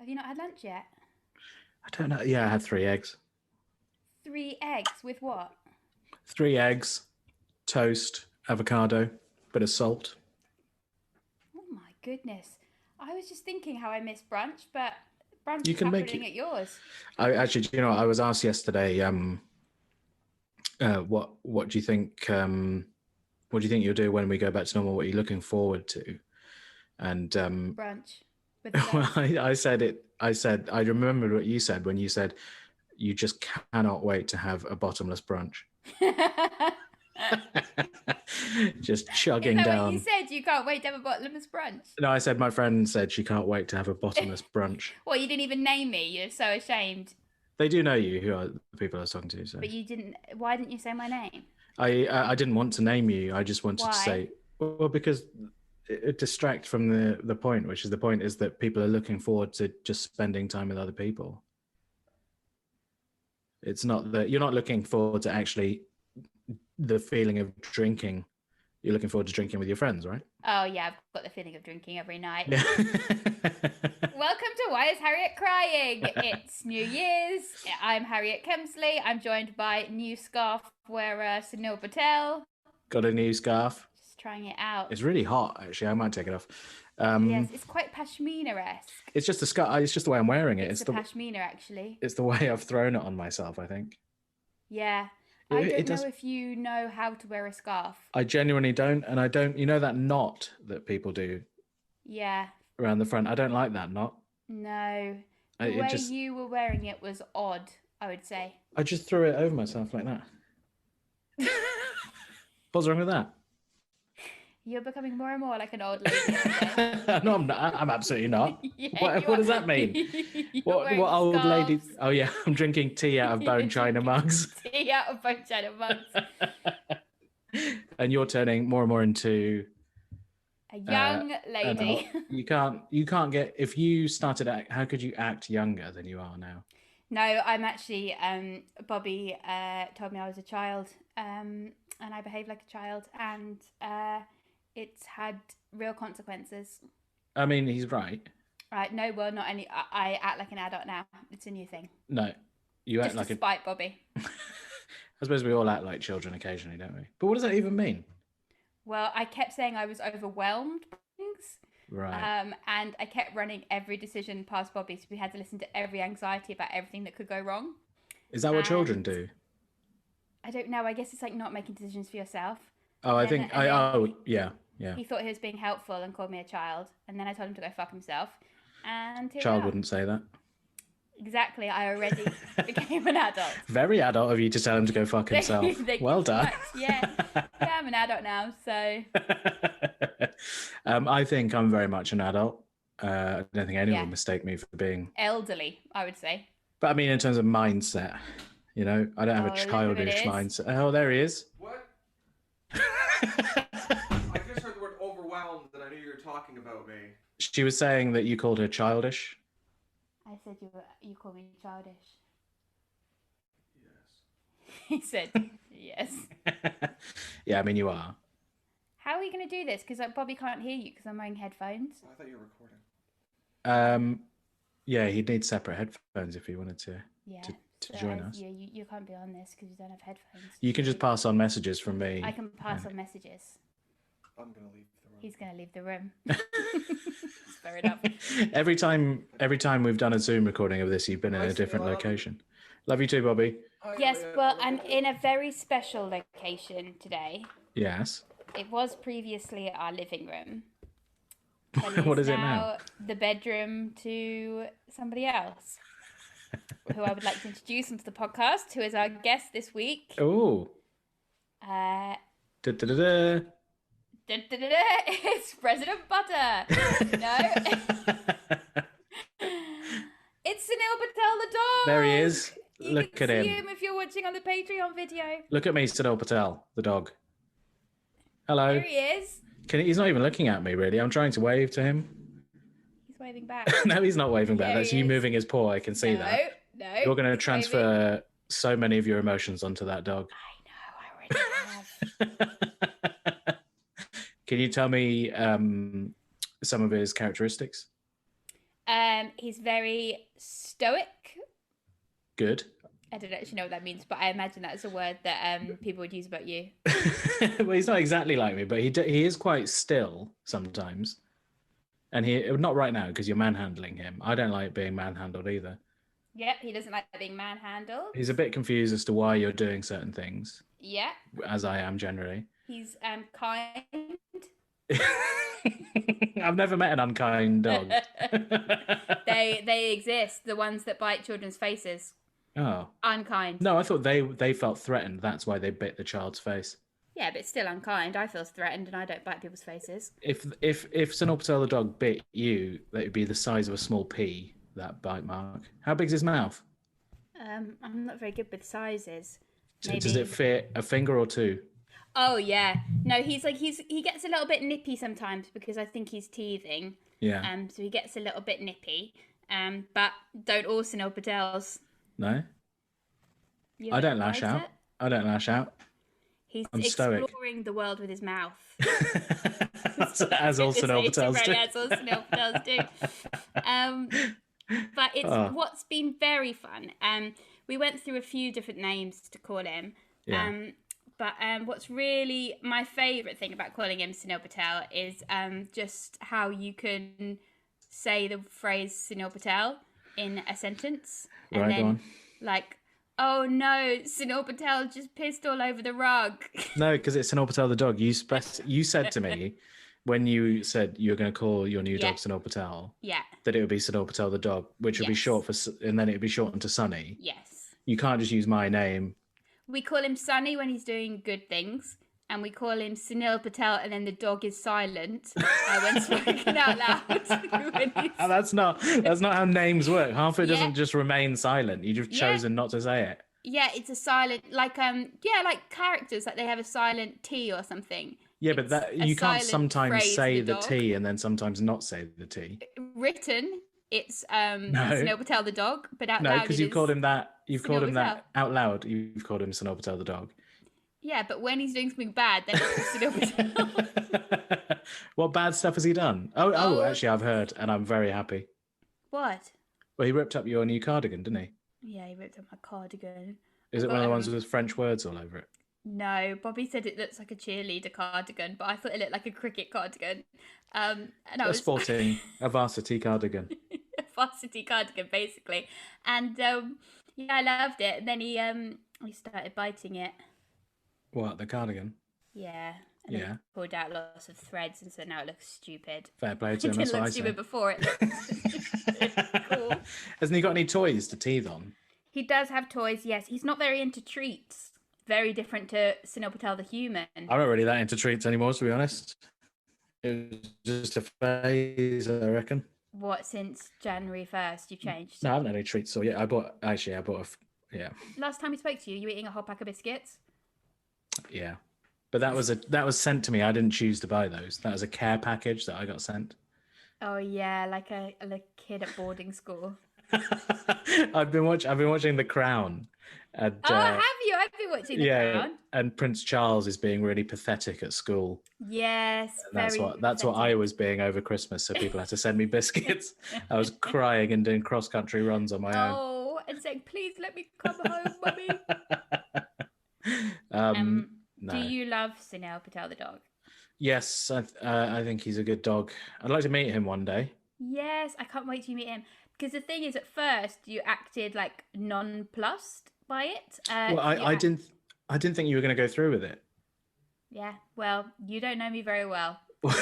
Have you not had lunch yet? I don't know. Yeah, I had 3 eggs. 3 eggs with what? 3 eggs, toast, avocado, bit of salt. Oh my goodness. I was just thinking how I miss brunch, but brunch You is can make happening it. at yours. I actually, I was asked yesterday. What do you think? What do you think you'll do when we go back to normal? What are you looking forward to? And Brunch with the well, guys. I said it. I said I remembered what you said when you said you just cannot wait to have a bottomless brunch. Just Is chugging that what you down. said? You can't wait to have a bottomless brunch? No, I said my friend said she can't wait to have a bottomless brunch. Well, you didn't even name me. You're so ashamed. They do know you, who are the people I was talking to. So But you didn't. Why didn't you say my name? I didn't want to name you. I just wanted to Why? say, well, because it distracts from the point, which is the point is that people are looking forward to just spending time with other people. It's not that you're not looking forward to actually the feeling of drinking. You're looking forward to drinking with your friends, right? Oh, yeah, I've got the feeling of drinking every night. Yeah. Welcome to Why is Harriet Crying? It's New Year's. I'm Harriet Kemsley. I'm joined by new scarf wearer Sunil Patel. Got a new scarf. Just trying it out. It's really hot, actually. I might take it off. Yes, it's quite pashmina-esque. It's just a scarf. It's just the way I'm wearing it. It's the pashmina, actually. It's the way I've thrown it on myself, I think. Yeah. I don't know if you know how to wear a scarf. I genuinely don't. And I don't, that knot that people do Yeah. around the front. I don't like that knot. No. The way you were wearing it was odd, I would say. I just threw it over myself like that. What's wrong with that? You're becoming more and more like an old lady. No, I'm not. I'm absolutely not. Yeah, what does that mean? What old scarves. lady? Oh yeah, I'm drinking tea out of bone china mugs. Tea out of bone china mugs. And you're turning more and more into a young lady. You can't get, if you started act, how could you act younger than you are now? No, I'm actually Bobby told me I was a child, and I behaved like a child, and it's had real consequences. I mean, he's right. Right? No, well, not any. I act like an adult now. It's a new thing. No, you act like a spite, Bobby. I suppose we all act like children occasionally, don't we? But what does that even mean? Well, I kept saying I was overwhelmed by things. Right. And I kept running every decision past Bobby, so we had to listen to every anxiety about everything that could go wrong. Is that what children do? I don't know. I guess it's like not making decisions for yourself. Oh, I think yeah. He thought he was being helpful and called me a child, and then I told him to go fuck himself. And child wouldn't say that. Exactly. I already became an adult. Very adult of you to tell him to go fuck himself. Well done. Yeah, I'm an adult now, so. I think I'm very much an adult. I don't think anyone would mistake me for being elderly, I would say. But I mean, in terms of mindset, I don't have a childish mindset. Oh, there he is. What? I just heard the word overwhelmed, and I knew you were talking about me. She was saying that you called her childish. I said you call me childish. Yes. He said yes. Yeah, I mean you are. How are we going to do this? Because Bobby can't hear you because I'm wearing headphones. Oh, I thought you were recording. Yeah, he'd need separate headphones if he wanted to. Yeah. To join us. Yeah, you can't be on this because you don't have headphones. You can just pass on messages from me. I can pass on messages. I'm gonna leave the room. He's gonna leave the room. Fair enough. Every time we've done a Zoom recording of this, you've been in a different location. Love you too, Bobby. Yes, well, I'm in a very special location today. Yes. It was previously our living room. What is it now? The bedroom to somebody else, who I would like to introduce onto the podcast, who is our guest this week. Oh. It's President Butter. No. It's Sunil Patel the dog. There he is. Look at him. You can see him if you're watching on the Patreon video. Look at me, Sunil Patel, the dog. Hello. There he is. He's not even looking at me, really. I'm trying to wave to him. He's waving back. No, he's not waving back. That's you moving his paw. I can see that. No. You're going to transfer so many of your emotions onto that dog. I know. I already have. Can you tell me some of his characteristics? He's very stoic. Good. I don't actually know what that means, but I imagine that's a word that people would use about you. Well, he's not exactly like me, but he is quite still sometimes. And he not right now because you're manhandling him. I don't like being manhandled either. Yep, he doesn't like being manhandled. He's a bit confused as to why you're doing certain things. Yeah. As I am generally. He's kind. I've never met an unkind dog. They exist. The ones that bite children's faces. Oh. Unkind. No, I thought they felt threatened. That's why they bit the child's face. Yeah, but it's still unkind. I feel threatened and I don't bite people's faces. If Sunil Patel the dog bit you, that would be the size of a small pea, that bite mark. How big's his mouth? I'm not very good with sizes. Maybe. Does it fit a finger or two? Oh yeah. No, he gets a little bit nippy sometimes because I think he's teething. Yeah. So he gets a little bit nippy. But don't all Sunil Patels. No. I don't lash out. I don't lash out. He's exploring stoic. The world with his mouth. As all Sunil Patels do. As all Sunil Patels do. But it's what's been very fun. We went through a few different names to call him. Yeah. But what's really my favourite thing about calling him Sunil Patel is just how you can say the phrase Sunil Patel in a sentence. And right, then, go on. Like, oh no, Sunil Patel just pissed all over the rug. No, because it's Sunil Patel the dog. You said to me when you said you were going to call your new dog Sunil Patel, that it would be Sunil Patel the dog, which would be short for, and then it would be shortened to Sunny. Yes. You can't just use my name. We call him Sunny when he's doing good things, and we call him Sunil Patel, and then the dog is silent when spoken out loud. That's not how names work. Half of it doesn't just remain silent. You just chosen not to say it. Yeah, it's a silent, like characters, like they have a silent T or something. Yeah, but that you can't sometimes say the T and then sometimes not say the T. Written, it's Sunil Patel the dog, but out loud. No, because you've called him that. You've called him that out loud. You've called him Sunil Patel the dog. Yeah, but when he's doing something bad, then it's Sunil Patel. What bad stuff has he done? Oh, actually, I've heard, and I'm very happy. What? Well, he ripped up your new cardigan, didn't he? Yeah, he ripped up my cardigan. Is it one of the ones with French words all over it? No, Bobby said it looks like a cheerleader cardigan, but I thought it looked like a cricket cardigan. And I was sporting a varsity cardigan. A varsity cardigan, basically. And I loved it. And then he started biting it. What, the cardigan? Yeah. And then he pulled out lots of threads, and so now it looks stupid. Fair play to him. It didn't look stupid before. It looked cool. Hasn't he got any toys to teeth on? He does have toys, yes. He's not very into treats. Very different to Sunil Patel the human. I'm not really that into treats anymore, to be honest. It was just a phase, I reckon. What, since January 1st, you've changed? No, I haven't had any treats. So yeah, I bought a. Last time we spoke to you, you were eating a whole pack of biscuits? Yeah. But that was sent to me. I didn't choose to buy those. That was a care package that I got sent. Oh yeah, like a kid at boarding school. I've been watching The Crown. And, have you? I've been watching The Crown. And Prince Charles is being really pathetic at school. Yes, that's what I was being over Christmas. So people had to send me biscuits. I was crying and doing cross country runs on my own. Oh, and saying, "Please let me come home, mummy." No. Do you love Sunil Patel the dog? Yes, I think he's a good dog. I'd like to meet him one day. Yes, I can't wait to meet him. Because the thing is, at first you acted like nonplussed by it. Well, I didn't think you were going to go through with it. Yeah, well, you don't know me very well.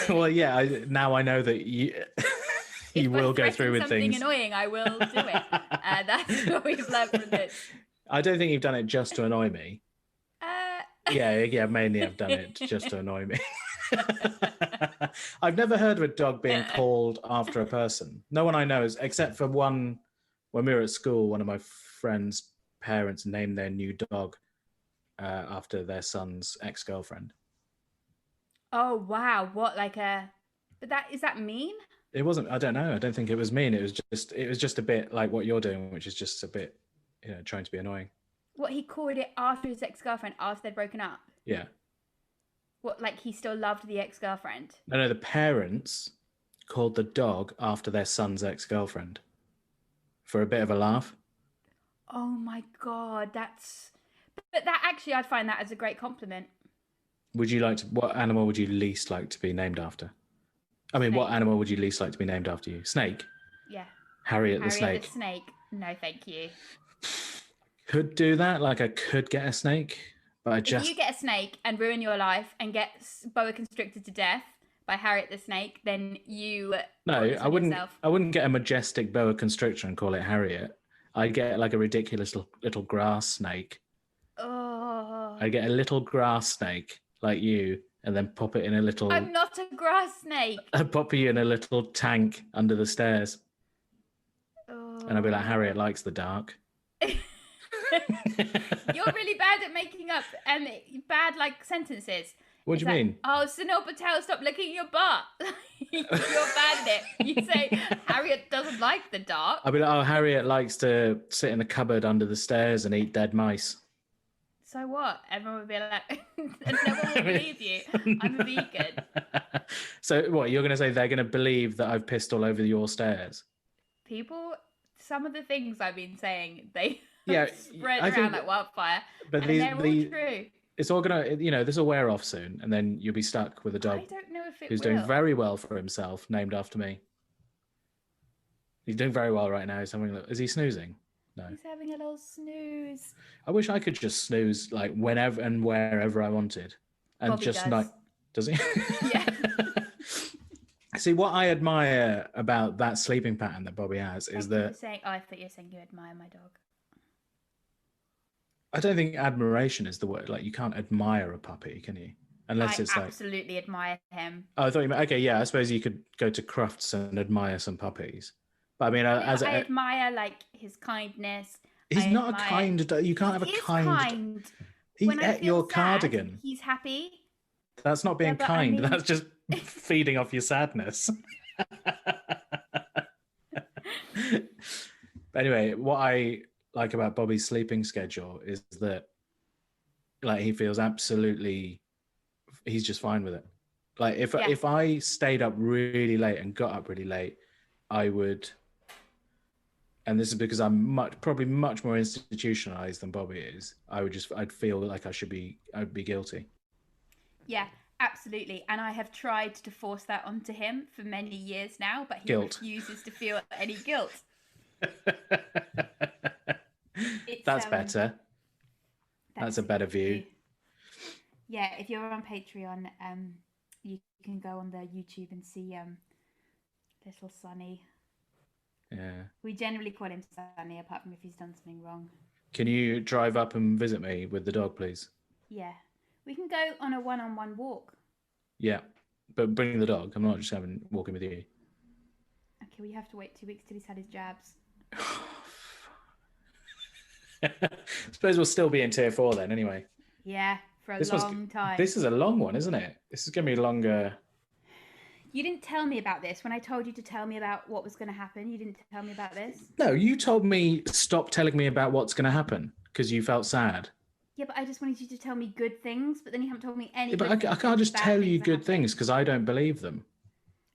Well, yeah. Now I know that you you will go through with things. If something annoying, I will do it. That's what we've learned from this. I don't think you've done it just to annoy me. Yeah, mainly I've done it just to annoy me. I've never heard of a dog being called after a person. No one I know is, except for one. When we were at school, one of my friends' parents named their new dog after their son's ex-girlfriend. Oh wow! What But is that mean? It wasn't. I don't know. I don't think it was mean. It was just a bit like what you're doing, which is just a bit, trying to be annoying. What, he called it after his ex-girlfriend, after they'd broken up? Yeah. What, like he still loved the ex-girlfriend? No, the parents called the dog after their son's ex-girlfriend for a bit of a laugh. Oh my God, but that actually, I'd find that as a great compliment. Would you like to? What animal would you least like to be named after? I mean, what Snake. animal would you least like to be named after you? Snake. Yeah. Harriet the Harriet snake. the snake. No, thank you. Could do that. Like I could get a snake, but I If just you get a snake and ruin your life and get boa constricted to death by Harriet the snake, then you no. brought this I on wouldn't. yourself. I wouldn't get a majestic boa constrictor and call it Harriet. I'd get like a ridiculous little grass snake. Oh. I'd get a little grass snake like you, and then pop it in a little. I'm not a grass snake. I'd pop you in a little tank under the stairs, Oh. and I'd be like, Harriet likes the dark. You're really bad at making up bad like sentences. What do you mean? Oh, Sunil Patel, stop licking your butt. You're bad at it. You say Harriet doesn't like the dark. I'd be like, oh, Harriet likes to sit in the cupboard under the stairs and eat dead mice. So what? Everyone would be like, no one will believe you. I'm a vegan. So what? You're going to say they're going to believe that I've pissed all over your stairs? People, some of the things I've been saying, they Yeah, spread I around think- like wildfire. But And they're all true. it's all gonna, this will wear off soon, and then you'll be stuck with a dog I don't know if it who's will. doing very well for himself, named after me. He's doing very well right now. Is he snoozing? No. He's having a little snooze. I wish I could just snooze like whenever and wherever I wanted, and Bobby just does. like, does he? Yeah. See, what I admire about that sleeping pattern that Bobby has is Thank you that for saying, I thought you were saying you admire my dog. I don't think admiration is the word. Like, you can't admire a puppy, can you? Unless I it's like, absolutely admire him. oh, I thought you meant, okay, yeah, I suppose you could go to Crufts and admire some puppies. But I mean, I admire like his kindness. he's I not a admire- kind dog. You can't have He a is kind. He When I ate feel your sad, cardigan. He's happy. That's not being but I kind. mean- That's just feeding off your sadness. But anyway, what I like about Bobby's sleeping schedule is that, like, he feels absolutely, he's just fine with it. Like, if I stayed up really late and got up really late, I would, and this is because I'm probably much more institutionalized than Bobby is. I'd feel like I'd be guilty. Yeah, absolutely. And I have tried to force that onto him for many years now, but he Guilt. refuses to feel any guilt. That's better. That's a better view. Yeah, if you're on Patreon, you can go on the YouTube and see little Sonny. Yeah. We generally call him Sonny, apart from if he's done something wrong. Can you drive up and visit me with the dog, please? Yeah. We can go on a one-on-one walk. Yeah, but bring the dog. I'm not just walking with you. Okay, we have to wait 2 weeks till he's had his jabs. Suppose we'll still be in tier 4 then, anyway. Yeah, for a long time. This is a long one, isn't it? This is going to be longer. You didn't tell me about this. When I told you to tell me about what was going to happen, you didn't tell me about this. No, you told me stop telling me about what's going to happen because you felt sad. Yeah, but I just wanted you to tell me good things, but then you haven't told me any. Yeah, but I can't just tell you good things because I don't believe them.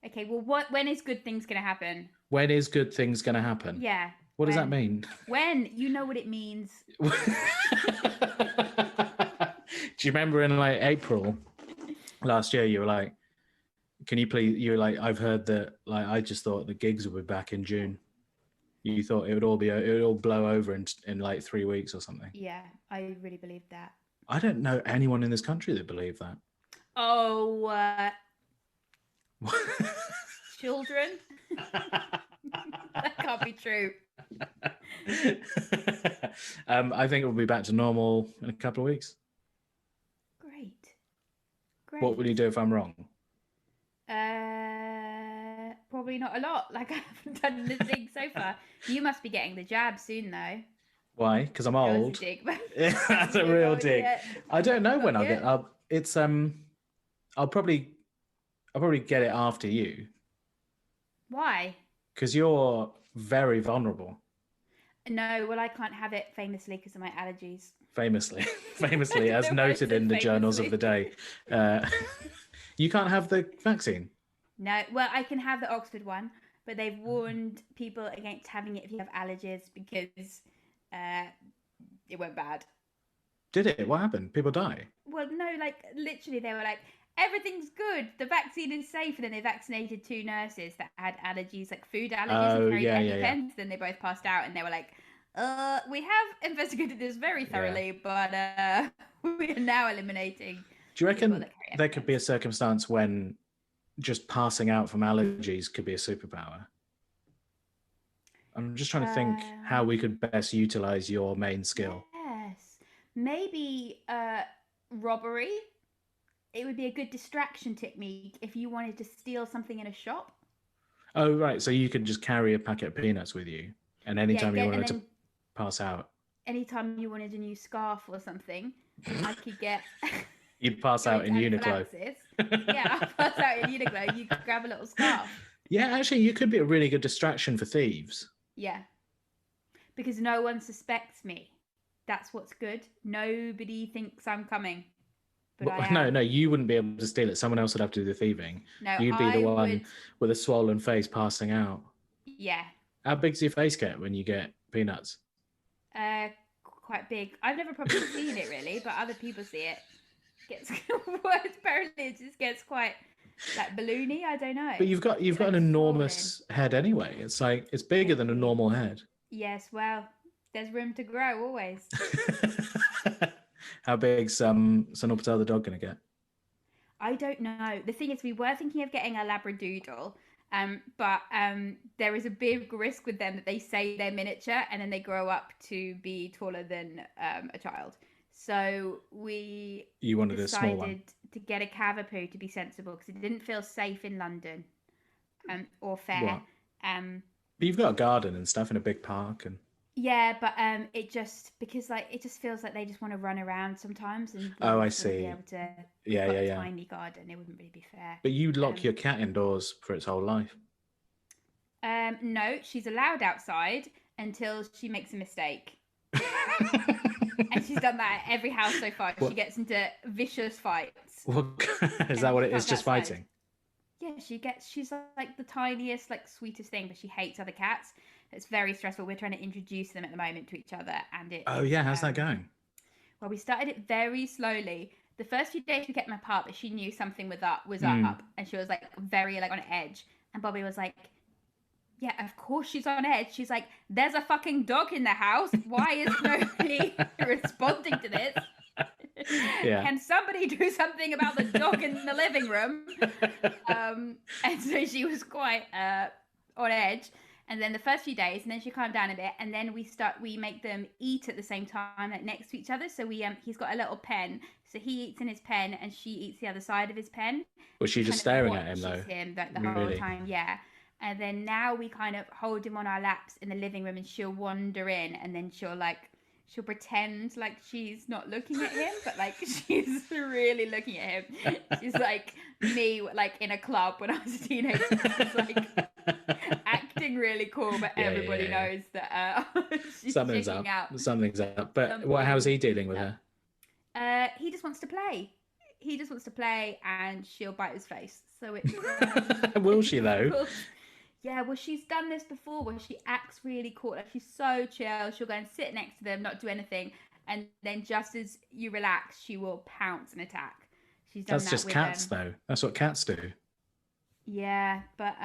Okay, well, when is good things going to happen? When is good things going to happen? Yeah. What does that mean? When? You know what it means. Do you remember in like April last year, you were like, can you please, you were like, I've heard that, like, I just thought the gigs would be back in June. You thought it would all blow over in like 3 weeks or something. Yeah, I really believed that. I don't know anyone in this country that believed that. Oh, children? That can't be true. I think it will be back to normal in a couple of weeks. Great. What will you do if I'm wrong? Probably not a lot. Like, I haven't done anything so far. You must be getting the jab soon, though. Why? Because I'm old. That was a dig. That's a real dig. Yeah. I don't know when I'll get up. It's I'll probably get it after you. Why? Because you're very vulnerable. No, well, I can't have it famously because of my allergies. Famously, I as don't know why I noted said in the journals of the day. You can't have the vaccine. No, well, I can have the Oxford one, but they've warned people against having it if you have allergies because it went bad. Did it? What happened? People die? Well, no, like literally, they were like, everything's good. The vaccine is safe, and then they vaccinated 2 nurses that had allergies, like food allergies, Oh, and carried yeah, EpiPens. Then they both passed out, and they were like, we have investigated this very thoroughly, but we are now eliminating. Do you reckon people that carry there could be a EpiPens." circumstance when just passing out from allergies could be a superpower? I'm just trying to think how we could best utilize your main skill. Yes, maybe robbery. It would be a good distraction technique if you wanted to steal something in a shop. Oh, right. So you could just carry a packet of peanuts with you, and anytime you wanted to pass out, anytime you wanted a new scarf or something, I could get. You'd pass out in Uniqlo. Yeah, I'll pass out in Uniqlo. You could grab a little scarf. Yeah, actually, you could be a really good distraction for thieves. Yeah, because no one suspects me. That's what's good. Nobody thinks I'm coming. But I am. No, you wouldn't be able to steal it. Someone else would have to do the thieving. No, you'd be the one would... with a swollen face passing out. Yeah. How big does your face get when you get peanuts? Quite big. I've never probably seen it really, but other people see it. Gets apparently it just gets quite like balloony. I don't know. But you've got an enormous head anyway. It's like it's bigger than a normal head. Yes, well, there's room to grow always. How big's Sunil Patel the dog gonna get? I don't know. The thing is, we were thinking of getting a Labradoodle, but there is a big risk with them that they say they're miniature and then they grow up to be taller than a child. So we wanted a small one to get a Cavapoo to be sensible because it didn't feel safe in London or fair. But you've got a garden and stuff in a big park and. Yeah, but it just because like it just feels like they just want to run around sometimes and I see. Be able to yeah. Tiny garden, it wouldn't really be fair. But you'd lock your cat indoors for its whole life. No, she's allowed outside until she makes a mistake. And she's done that at every house so far. What? She gets into vicious fights. Is that what it is? Just fighting? Yeah, she's like the tiniest, like sweetest thing, but she hates other cats. It's very stressful. We're trying to introduce them at the moment to each other, and it. Oh yeah, how's that going? Well, we started it very slowly. The first few days we kept them apart, but she knew something was up, and she was like very like on edge. And Bobby was like, "Yeah, of course she's on edge." She's like, "There's a fucking dog in the house. Why is nobody responding to this? Yeah. Can somebody do something about the dog in the living room?" And so she was quite on edge. And then the first few days, and then she calmed down a bit, and then we make them eat at the same time, like next to each other. So he's got a little pen, so he eats in his pen, and she eats the other side of his pen. Was she just staring at him though? Him the whole time, yeah. And then now we kind of hold him on our laps in the living room, and she'll wander in, and then she'll pretend like she's not looking at him, but like she's really looking at him. She's like me, like in a club when I was a teenager. She's like acting really cool, but everybody knows that she's something's up. Something's up. But how's he dealing with her? He just wants to play. And she'll bite his face. So it's will she though? Cool. Yeah, well, she's done this before where she acts really cool. Like, she's so chill. She'll go and sit next to them, not do anything. And then just as you relax, she will pounce and attack. She's done That's just cats, though. That's what cats do. Yeah, but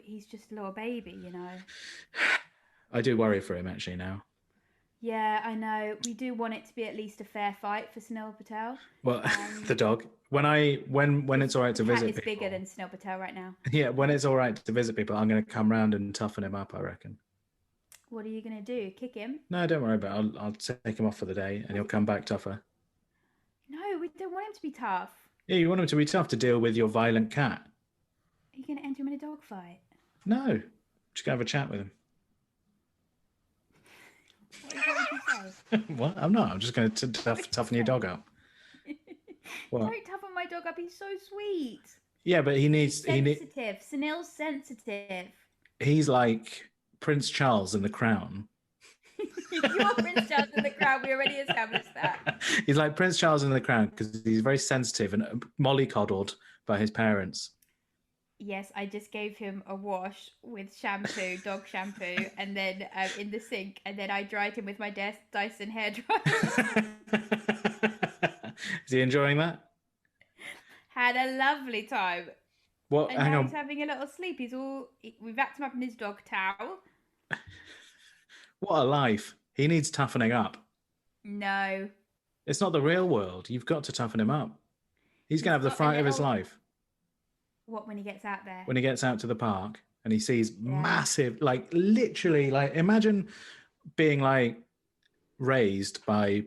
he's just a little baby, you know. I do worry for him, actually, now. Yeah, I know. We do want it to be at least a fair fight for Sunil Patel. Well, the dog. When it's all right to visit people. It's bigger than Sunil Patel right now. Yeah, when it's all right to visit people, I'm going to come round and toughen him up, I reckon. What are you going to do? Kick him? No, don't worry about it. I'll take him off for the day and he'll come back tougher. No, we don't want him to be tough. Yeah, you want him to be tough to deal with your violent cat. Are you going to enter him in a dog fight? No, just going to have a chat with him. What did you say? What? I'm not. I'm just going to toughen your dog up. What? Don't toughen my dog up. He's so sweet. Yeah, but he needs... Sensitive. Sunil's sensitive. He's like Prince Charles in The Crown. You're Prince Charles in The Crown. We already established that. He's like Prince Charles in The Crown because he's very sensitive and mollycoddled by his parents. Yes, I just gave him a wash with shampoo, dog shampoo, and then in the sink, and then I dried him with my Dyson hairdryer. Is he enjoying that? Had a lovely time, What? and Hang now he's on. having a little sleep. We've wrapped him up in his dog towel. What a life. He needs toughening up. No, It's not the real world. You've got to toughen him up. He's going to have the got a fright of his little. life What when he gets out there? when he gets out to the park and he sees Yeah. massive, like literally, like imagine being like raised by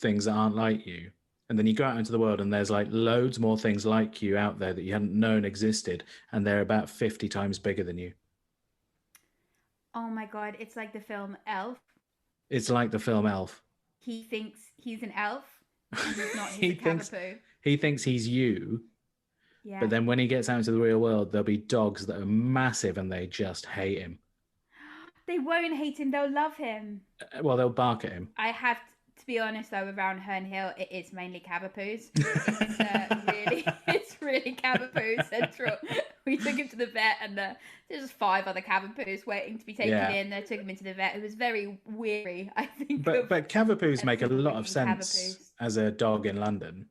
things that aren't like you. And then you go out into the world and there's like loads more things like you out there that you hadn't known existed. And they're about 50 times bigger than you. Oh my god, it's like the film Elf. It's like the film Elf. He thinks he's an elf, and he's not. He He's a cavapoo. he thinks he's you. Yeah. But then when he gets out into the real world, there'll be dogs that are massive and they just hate him. They won't hate him. They'll love him. Well, they'll bark at him. I have to be honest though. Around Herne Hill, it is mainly cavapoos. It's really cavapoo central. We took him to the vet, and there's 5 other cavapoos waiting to be taken in. I took him into the vet. It was very weary, I think. But cavapoos make a lot of sense cavapoos. as a dog in London.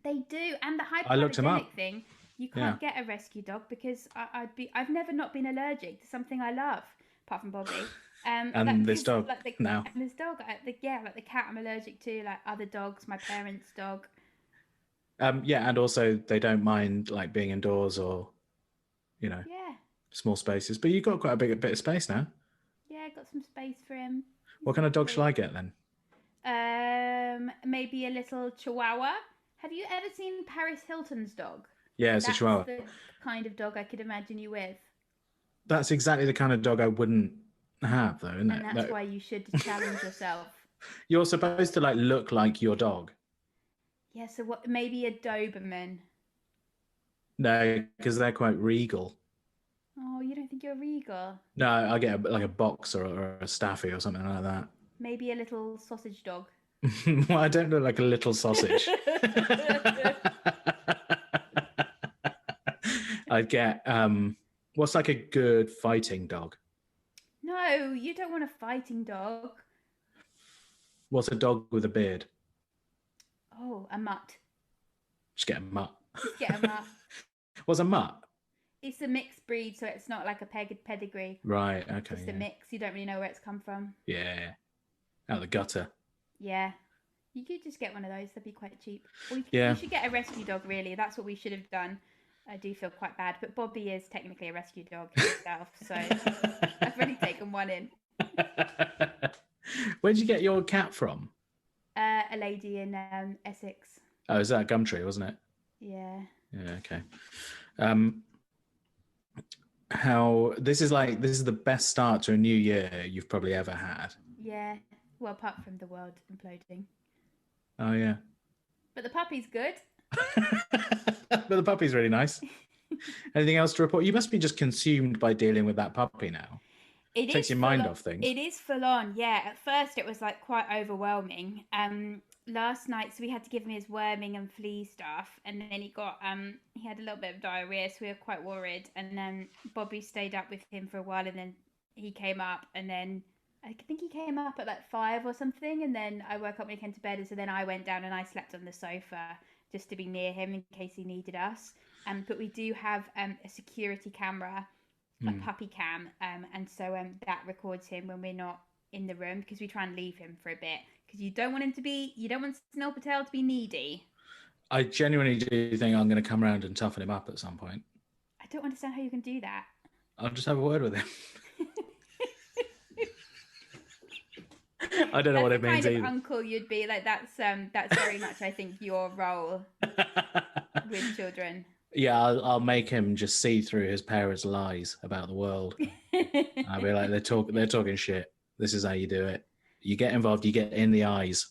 They do, and the I looked him up. hypoallergenic thing. You can't get a rescue dog because I've never not been allergic to something I love, apart from Bobby. And this dog now. And this dog, like the cat I'm allergic to, like other dogs, my parents' dog. Yeah, and also they don't mind like being indoors or, small spaces. But you've got quite a bit of space now. Yeah, got some space for him. What kind of dog shall I get then? Maybe a little Chihuahua. Have you ever seen Paris Hilton's dog? Yeah, it's a Chihuahua. That's the kind of dog I could imagine you with. That's exactly the kind of dog I wouldn't have, though, isn't it? And that's why you should challenge yourself. You're supposed to like look like your dog. Yeah, so what? Maybe a Doberman. No, because they're quite regal. Oh, you don't think you're regal? No, I get like a boxer or a staffy or something like that. Maybe a little sausage dog. Well, I don't look like a little sausage. I'd get what's like a good fighting dog? No, you don't want a fighting dog. What's a dog with a beard? Oh, a mutt. Just get a mutt. Just get a mutt. What's a mutt? It's a mixed breed, so it's not like a pedigree. Right, okay. Just a mix. You don't really know where it's come from. Yeah. Out of the gutter. Yeah. You could just get one of those. They'd be quite cheap. Or you should get a rescue dog, really. That's what we should have done. I do feel quite bad. But Bobby is technically a rescue dog himself, so I've already taken one in. Where'd you get your cat from? A lady in Essex. Oh, is that Gumtree, wasn't it? Yeah. Yeah, okay. This is the best start to a new year you've probably ever had. Yeah. Well, apart from the world imploding. Oh, yeah. But the puppy's good. But the puppy's really nice. Anything else to report? You must be just consumed by dealing with that puppy now. It takes your mind off things. It is full on, yeah. At first, it was like quite overwhelming. Last night, so we had to give him his worming and flea stuff, and then he had a little bit of diarrhea, so we were quite worried. And then Bobby stayed up with him for a while, and then he came up, and then I think he came up at like 5 or something, and then I woke up when he came to bed, and so then I went down and I slept on the sofa just to be near him in case he needed us. But we do have a security camera, a puppy cam, and so that records him when we're not in the room, because we try and leave him for a bit, because you don't want Sunil Patel to be needy. I genuinely do think I'm going to come around and toughen him up at some point. I don't understand how you can do that. I'll just have a word with him. I don't know what it means either. either. Uncle, you'd be like, that's very much, I think, your role with children. Yeah, I'll make him just see through his parents' lies about the world. I'll be like, they're talking shit. This is how you do it. You get involved. You get in the eyes.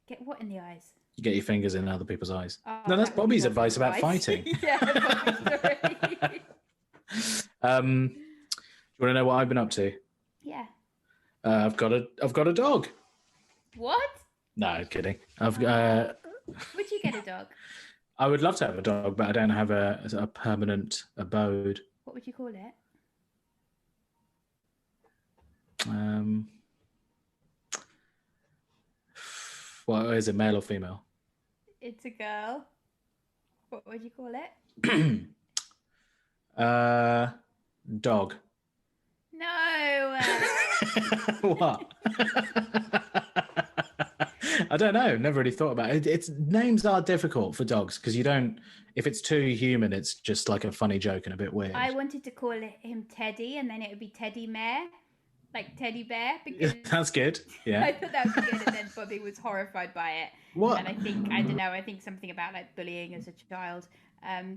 Get what in the eyes? You get your fingers in other people's eyes. Oh, no, that's Bobby's advice about fighting. Yeah, Bobby's story. Do you want to know what I've been up to? Yeah. I've got a dog. What? No, kidding. Would you get a dog? I would love to have a dog, but I don't have a permanent abode. What would you call it? What is it, male or female? It's a girl. What would you call it? Dog. No. What? I don't know. Never really thought about it. It's names are difficult for dogs because you don't. If it's too human, it's just like a funny joke and a bit weird. I wanted to call him Teddy, and then it would be Teddy Mare, like teddy bear. Because that's good. Yeah. I thought that would be good, and then Bobby was horrified by it. What? And I don't know. I think something about like bullying as a child.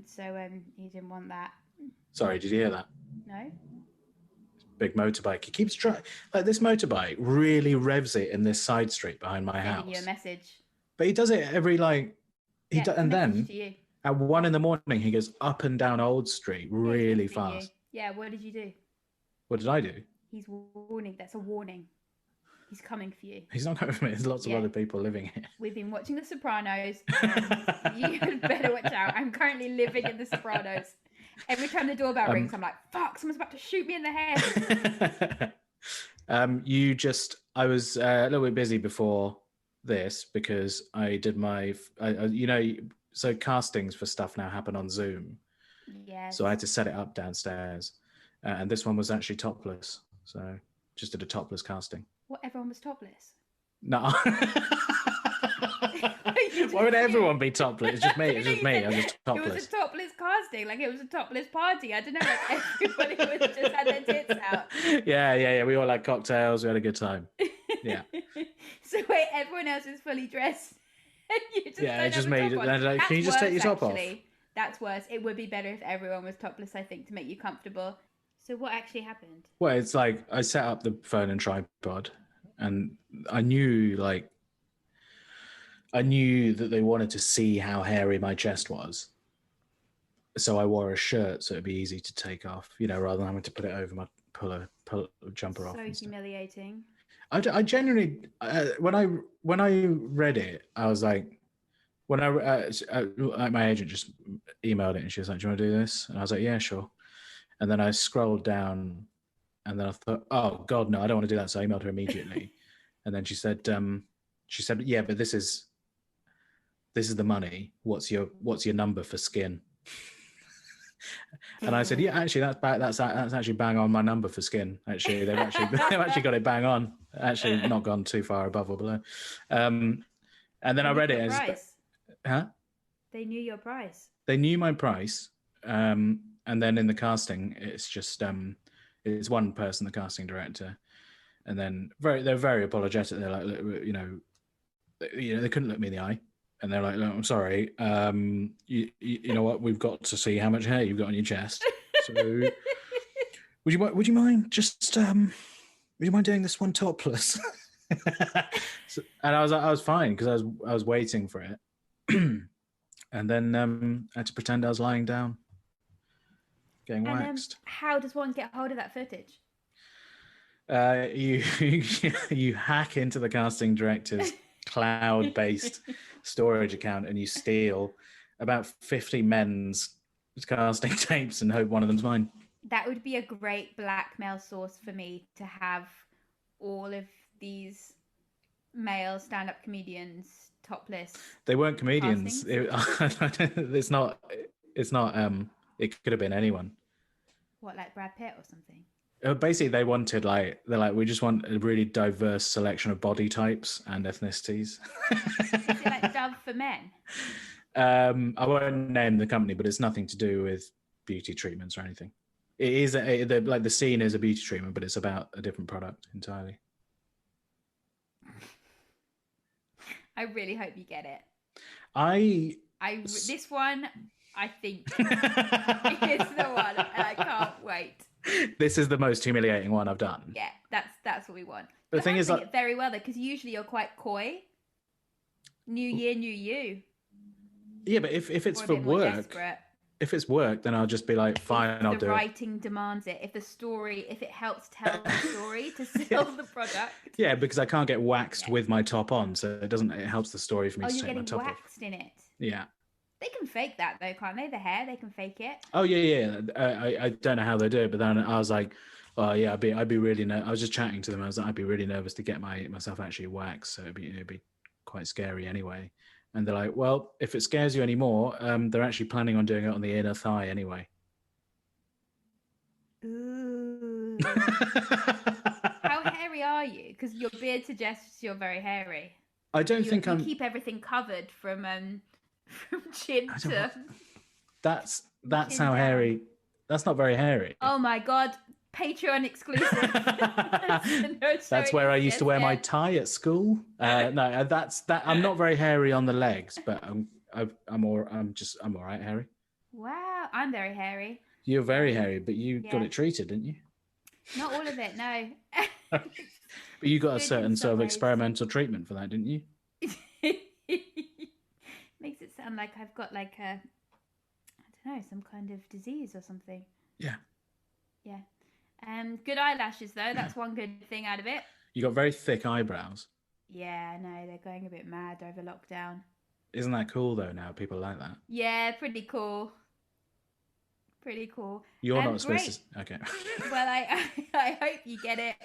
So he didn't want that. Sorry, did you hear that? No. Big motorbike. He keeps trying. Like this motorbike really revs it in this side street behind my house. Sending you a message. But he does it every like. And then at 1 a.m, he goes up and down Old Street really fast. Yeah. What did you do? What did I do? He's warning. That's a warning. He's coming for you. He's not coming for me. There's lots of other people living here. We've been watching The Sopranos. You better watch out. I'm currently living in The Sopranos. Every time the doorbell rings, I'm like, fuck, someone's about to shoot me in the head. I was a little bit busy before this because I did so castings for stuff now happen on Zoom. Yeah. So I had to set it up downstairs. And this one was actually topless. So just did a topless casting. What, everyone was topless? No. Why would everyone be topless? It's just me. It's just me. I'm just topless. It was a topless casting. Like it was a topless party. I don't know. Like everybody was just had their tits out. Yeah. We all had cocktails. We had a good time. Yeah. So wait, everyone else is fully dressed. You just it's just me. Can you just take your top off? That's worse. It would be better if everyone was topless, I think, to make you comfortable. So what actually happened? Well, it's like I set up the phone and tripod, and I knew that they wanted to see how hairy my chest was. So I wore a shirt so it'd be easy to take off, rather than having to put it over my pull jumper off. So humiliating. I genuinely, when I read it, I was like, my agent just emailed it and she was like, "Do you want to do this?" And I was like, "Yeah, sure." And then I scrolled down, and then I thought, "Oh God, no, I don't want to do that." So I emailed her immediately, and then she said, "Yeah, but this is the money. What's your number for skin?" And I said, "Yeah, actually, that's actually bang on my number for skin. Actually, they've actually got it bang on. Actually, not gone too far above or below." And then I read it as, huh? They knew your price. They knew my price. And then in the casting, it's just it's one person, the casting director, and then they're very apologetic. They're like, they couldn't look me in the eye, and they're like, "Look, I'm sorry. You know what? We've got to see how much hair you've got on your chest. So, would you mind doing this one topless?" And I was fine because I was waiting for it, and then I had to pretend I was lying down, getting waxed. How does one get hold of that footage? You hack into the casting director's cloud-based storage account and you steal about 50 men's casting tapes and hope one of them's mine. That would be a great blackmail source for me to have all of these male stand-up comedians topless. They weren't comedians. It's not. It could have been anyone. What, like Brad Pitt or something? Basically, they wanted we just want a really diverse selection of body types and ethnicities. Is it like Dove for Men? I won't name the company, but it's nothing to do with beauty treatments or anything. It is the scene is a beauty treatment, but it's about a different product entirely. I really hope you get it. This one, I think, is the one, and I can't wait. This is the most humiliating one I've done. Yeah, that's what we want. The thing is, it very well though, because usually you're quite coy. New year, new you. Yeah, but if it's for work, if it's work, then I'll just be like, fine, I'll do it. The writing demands it. If it helps tell the story to sell the product. Yeah, because I can't get waxed with my top on, so it helps the story for me to take my top off. You're getting waxed in it. Yeah. They can fake that though, can't they? The hair, they can fake it. Oh yeah. I don't know how they do it, but then I was like, oh yeah, I'd be really. I was just chatting to them. I was like, I'd be really nervous to get myself actually waxed, so it'd be quite scary anyway. And they're like, well, if it scares you anymore, they're actually planning on doing it on the inner thigh anyway. Ooh. How hairy are you? Because your beard suggests you're very hairy. I don't think you keep everything covered from chin to. That's chin how down. hairy. That's not very hairy. Oh my god! Patreon exclusive. That's where I used to wear my tie at school. No, that's that. I'm not very hairy on the legs, but I'm all right, hairy. Wow, I'm very hairy. You're very hairy, but you got it treated, didn't you? Not all of it, no. But you got a certain sort of experimental treatment for that, didn't you? Makes it sound like I've got like a, I don't know, some kind of disease or something. Yeah. Yeah. Good eyelashes though. That's one good thing out of it. You got very thick eyebrows. Yeah, no, they're going a bit mad over lockdown. Isn't that cool though? Now people like that. Yeah, pretty cool. Pretty cool. You're not supposed to. Okay. Well, I hope you get it.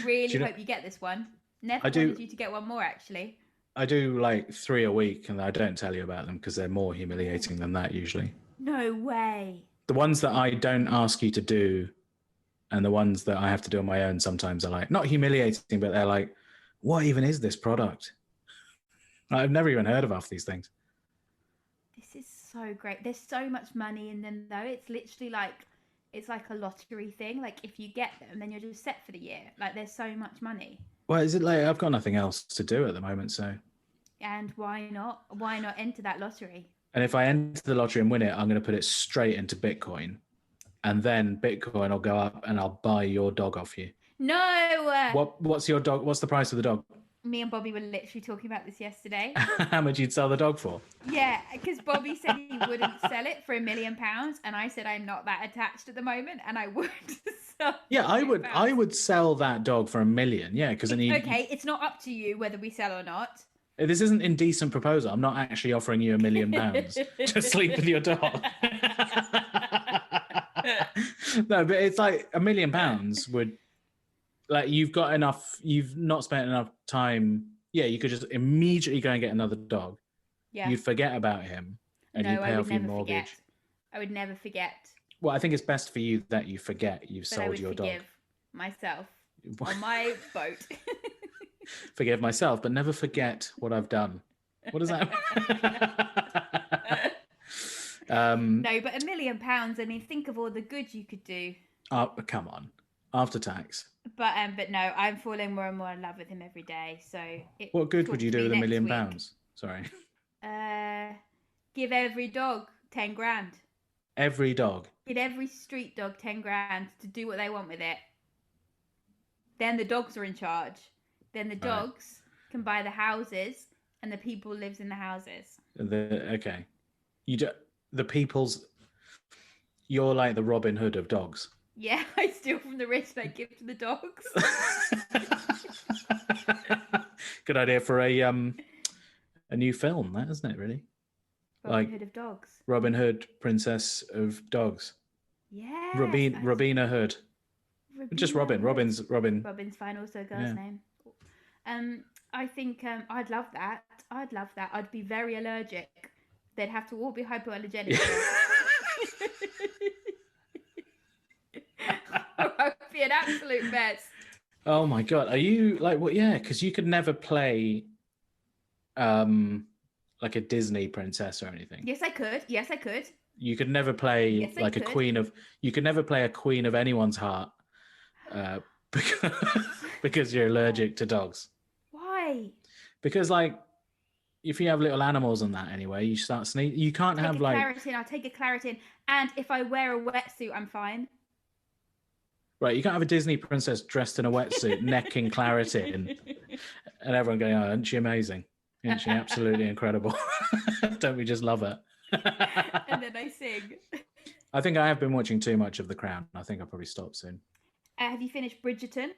Really hope you get this one. Never wanted you to get one more, actually. I do like 3 a week, and I don't tell you about them because they're more humiliating than that usually. No way. The ones that I don't ask you to do, and the ones that I have to do on my own sometimes are like not humiliating, but they're like, what even is this product? I've never even heard of half these things. This is so great. There's so much money in them though. It's literally like it's like a lottery thing. Like if you get them, then you're just set for the year. Like there's so much money. Well, is it like I've got nothing else to do at the moment, so. And why not? Why not enter that lottery? And if I enter the lottery and win it, I'm going to put it straight into Bitcoin, and then Bitcoin will go up, and I'll buy your dog off you. No. What's your dog? What's the price of the dog? Me and Bobby were literally talking about this yesterday. How much you'd sell the dog for? Yeah, because Bobby said he wouldn't sell it for £1 million, and I said I'm not that attached at the moment, and I would sell. Yeah, I would sell that dog for $1 million. Yeah, because okay, it's not up to you whether we sell or not. This isn't indecent proposal. I'm not actually offering you £1 million to sleep with your dog. No, but it's like £1 million would. Like you've got enough, you've not spent enough time. Yeah, you could just immediately go and get another dog. Yeah. You'd forget about him and you pay off your mortgage. Forget. I would never forget. Well, I think it's best for you that you forget you've sold your dog. Forgive myself on my boat. Forgive myself, but never forget what I've done. What does that mean? No, but £1 million, I mean, think of all the good you could do. Oh, come on. After tax. But no, I'm falling more and more in love with him every day. So what good would you do with £1 million? Sorry. Give every dog 10 grand. Every dog. Give every street dog 10 grand to do what they want with it. Then the dogs are in charge. Then the dogs can buy the houses, and the people lives in the houses. Okay. You're like the Robin Hood of dogs. Yeah, I steal from the rich and I give to the dogs. Good idea for a new film, that isn't it? Really, Robin Hood of dogs. Robin Hood, Princess of Dogs. Yeah. Robina Hood. Just Robin. Robin's fine. Also a girl's name. I think I'd love that. I'd be very allergic. They'd have to all be hypoallergenic. I'd be an absolute mess. Oh my god, are you like what? Yeah, because you could never play like a Disney princess or anything. Yes, I could. You could never play a queen of. You could never play a queen of anyone's heart, because you're allergic to dogs. Why? Because like, if you have little animals and that anyway, you start sneezing. You can't have like. I'll take a Claritin, and if I wear a wetsuit, I'm fine. Right, you can't have a Disney princess dressed in a wetsuit, necking Claritin, and everyone going, "Oh, isn't she amazing? Isn't she absolutely incredible? Don't we just love her?" And then I sing. I think I have been watching too much of The Crown. I think I'll probably stop soon. Have you finished Bridgerton?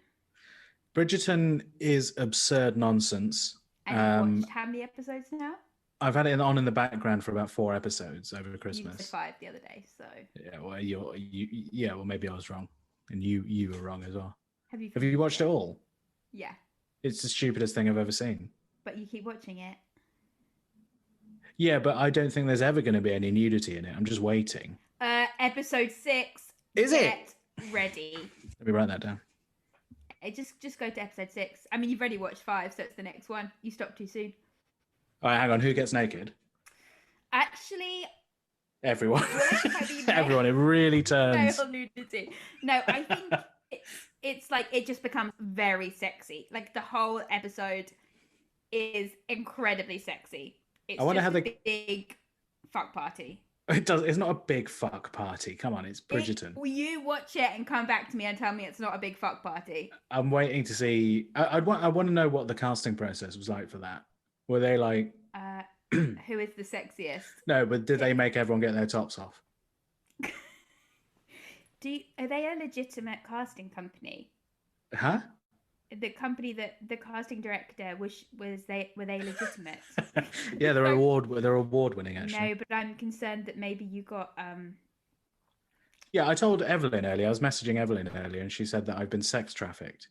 Bridgerton is absurd nonsense. And you've watched how many episodes now? I've had it on in the background for about 4 episodes over You Christmas. said 5 the other day, so Yeah, well, well, maybe I was wrong, and you were wrong as well. have you? Have you watched it all? Yeah, It's the stupidest thing I've ever seen. but you keep watching it. Yeah, but I don't think there's ever going to be any nudity in it. I'm just waiting. Episode 6. Is it? Get ready. Let me write that down. Just go to episode 6. I mean, you've already watched 5, so it's the next one. You stopped too soon. All right, hang on. Who gets naked? Actually, Everyone. I mean, Everyone. It really turns. no nudity. No, I think it's like it just becomes very sexy. Like the whole episode is incredibly sexy. It's I wonder just how a big fuck party. It does. It's not a big fuck party. Come on, it's Bridgerton. Will you watch it and come back to me and tell me it's not a big fuck party? I'm waiting to see. I want to know what the casting process was like for that. Were they like? Who is the sexiest? No, but did they make everyone get their tops off? Are they a legitimate casting company? Huh? The company that the casting director were they legitimate? Yeah, they're award winning actually. No, but I'm concerned that maybe you got Yeah, I told Evelyn earlier. I was messaging Evelyn earlier, and she said that I've been sex trafficked.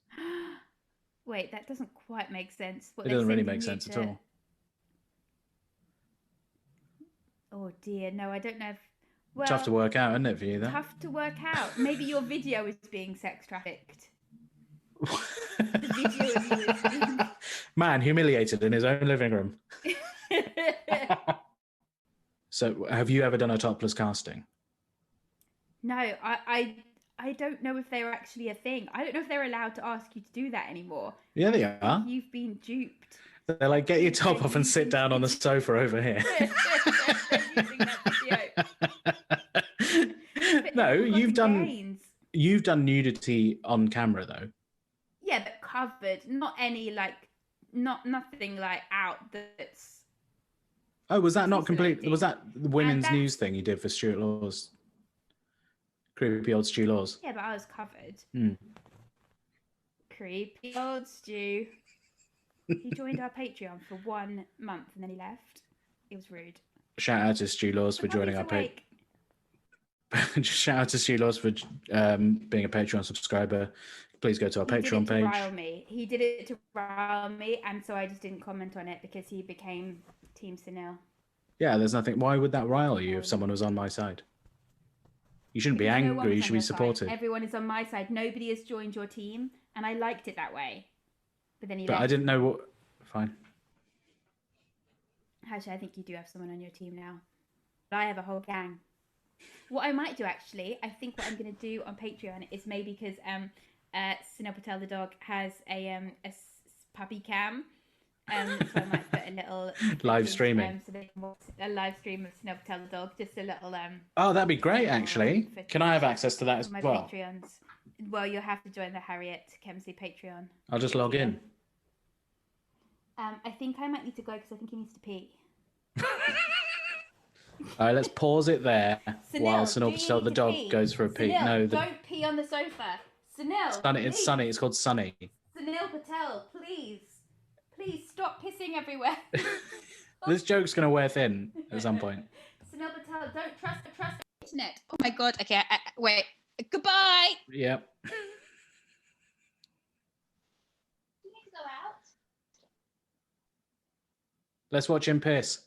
Wait, that doesn't quite make sense. It doesn't really make sense at all. Oh dear, no, I don't know if. Well, Tough to work out, isn't it, for you? Then tough to work out. Maybe your video is being sex trafficked. The video of you is being... Man humiliated in his own living room. So, have you ever done a topless casting? No, I don't know if they're actually a thing. I don't know if they're allowed to ask you to do that anymore. Yeah, they are. You've been duped. They're like, get your top off and sit down on the sofa over here. No, you've done nudity on camera though. Yeah, but covered, not any nothing like out that's. Oh, was that not complete? Was that the women's that's... news thing you did for Stuart Law's? Creepy old Stu Laws. Yeah, but I was covered. Mm. Creepy old Stu. He joined our Patreon for 1 month and then he left. It was rude. Shout out to Stu Laws for joining our Patreon. Shout out to Stu Laws for being a Patreon subscriber. Please go to our Patreon page. He did it to rile me, and so I just didn't comment on it because he became Team Sunil. Yeah, there's nothing. Why would that rile you if someone was on my side? You shouldn't be angry. You should be supportive. Everyone is on my side. Nobody has joined your team, and I liked it that way. But then he left. I didn't know what. Fine. Actually, I think you do have someone on your team now. But I have a whole gang. What I might do, actually, I think what I'm going to do on Patreon is maybe because Sunil Patel the dog has a puppy cam. So I might put a little live streaming. So they can watch a live stream of Sunil Patel the dog. Just a little. Oh, that'd be great, actually. Can I have access to that as well? Patreons. Well, you'll have to join the Harriet Kemsley Patreon. I'll just log in. I think I might need to go because I think he needs to pee. All right, let's pause it there while Sunil Patel the dog goes for a pee. Sunil, don't pee on the sofa. Sunil, Sunny, it's Sunny. It's called Sunny. Sunil Patel, please stop pissing everywhere. This joke's gonna wear thin at some point. Sunil Patel, don't trust the internet. Oh my god. Okay, wait. Goodbye. Yep. You need to go out. Let's watch him piss.